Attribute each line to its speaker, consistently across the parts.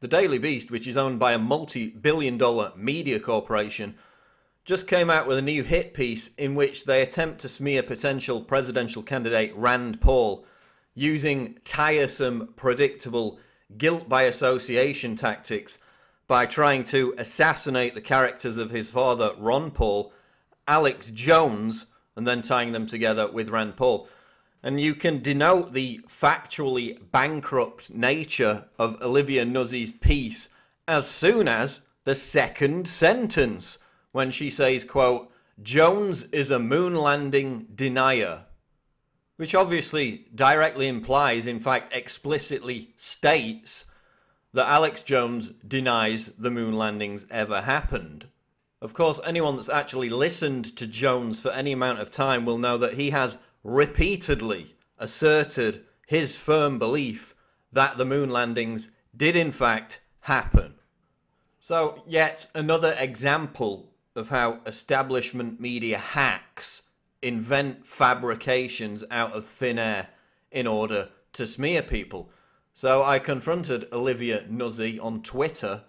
Speaker 1: the Daily Beast, which is owned by a multi-billion-dollar media corporation, just came out with a new hit piece in which they attempt to smear potential presidential candidate Rand Paul using tiresome, predictable guilt by association tactics by trying to assassinate the characters of his father, Ron Paul, Alex Jones, and then tying them together with Rand Paul. And you can denote the factually bankrupt nature of Olivia Nuzzi's piece as soon as the second sentence, when she says, quote, "Jones is a moon landing denier," which obviously directly implies, in fact explicitly states, that Alex Jones denies the moon landings ever happened. Of course, anyone that's actually listened to Jones for any amount of time will know that he has repeatedly asserted his firm belief that the moon landings did in fact happen. So, yet another example of how establishment media hacks invent fabrications out of thin air in order to smear people. So I confronted Olivia Nuzzi on Twitter,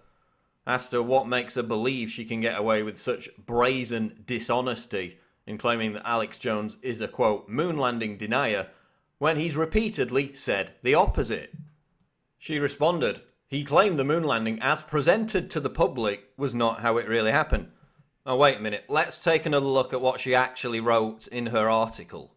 Speaker 1: asked her what makes her believe she can get away with such brazen dishonesty in claiming that Alex Jones is a, quote, moon landing denier, when he's repeatedly said the opposite. She responded, he claimed the moon landing as presented to the public was not how it really happened. Oh, wait a minute, let's take another look at what she actually wrote in her article.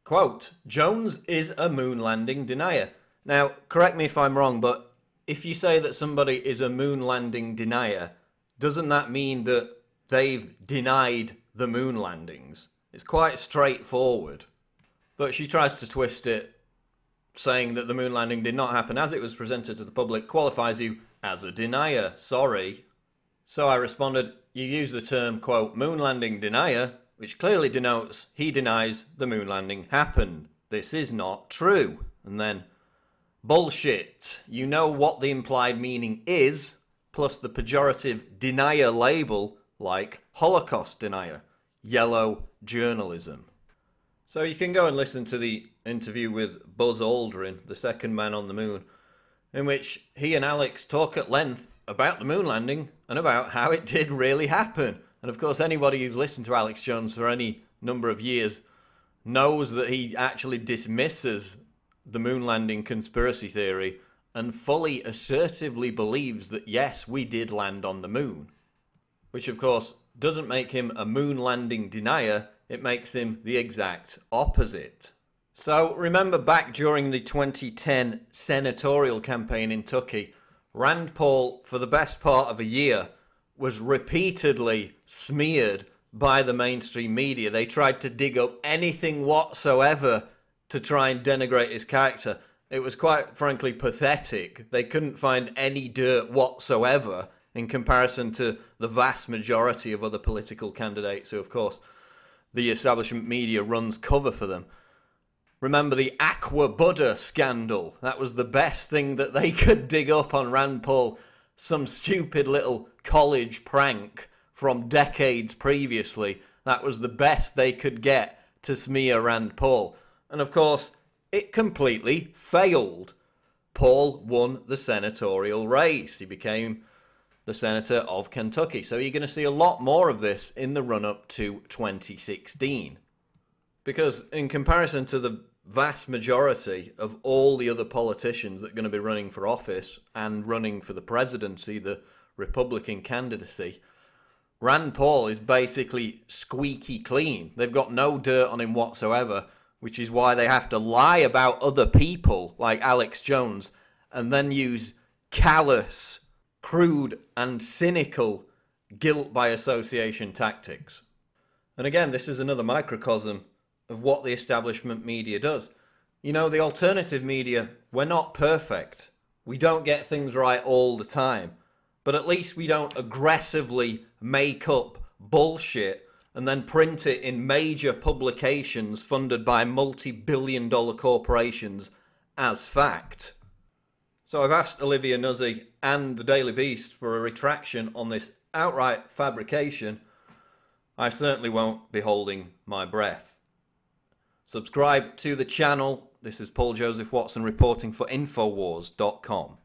Speaker 1: Quote, Jones is a moon landing denier. Now, correct me if I'm wrong, but if you say that somebody is a moon landing denier, doesn't that mean that they've denied the moon landings? It's quite straightforward. But she tries to twist it, saying that the moon landing did not happen as it was presented to the public qualifies you as a denier. Sorry. So I responded, you use the term, quote, moon landing denier, which clearly denotes he denies the moon landing happened. This is not true. And then, bullshit. You know what the implied meaning is, plus the pejorative denier label, like Holocaust denier, yellow journalism. So you can go and listen to the interview with Buzz Aldrin, the second man on the moon, in which he and Alex talk at length about the moon landing and about how it did really happen. And of course, anybody who's listened to Alex Jones for any number of years knows that he actually dismisses the moon landing conspiracy theory and fully assertively believes that yes, we did land on the moon. Which of course doesn't make him a moon landing denier, it makes him the exact opposite. So remember back during the 2010 senatorial campaign in Kentucky, Rand Paul, for the best part of a year, was repeatedly smeared by the mainstream media. They tried to dig up anything whatsoever to try and denigrate his character. It was quite frankly pathetic. They couldn't find any dirt whatsoever in comparison to the vast majority of other political candidates who, of course, the establishment media runs cover for them. Remember the Aqua Buddha scandal? That was the best thing that they could dig up on Rand Paul. Some stupid little college prank from decades previously. That was the best they could get to smear Rand Paul. And of course, it completely failed. Paul won the senatorial race. He became the senator of Kentucky. So you're going to see a lot more of this in the run-up to 2016. Because in comparison to the vast majority of all the other politicians that are going to be running for office and running for the presidency, the Republican candidacy, Rand Paul is basically squeaky clean. They've got no dirt on him whatsoever, which is why they have to lie about other people like Alex Jones and then use callous, crude and cynical guilt by association tactics. And again, this is another microcosm of what the establishment media does. You know, the alternative media, we're not perfect. We don't get things right all the time. But at least we don't aggressively make up bullshit and then print it in major publications funded by multi-billion-dollar corporations as fact. So I've asked Olivia Nuzzi and the Daily Beast for a retraction on this outright fabrication. I certainly won't be holding my breath. Subscribe to the channel. This is Paul Joseph Watson reporting for Infowars.com.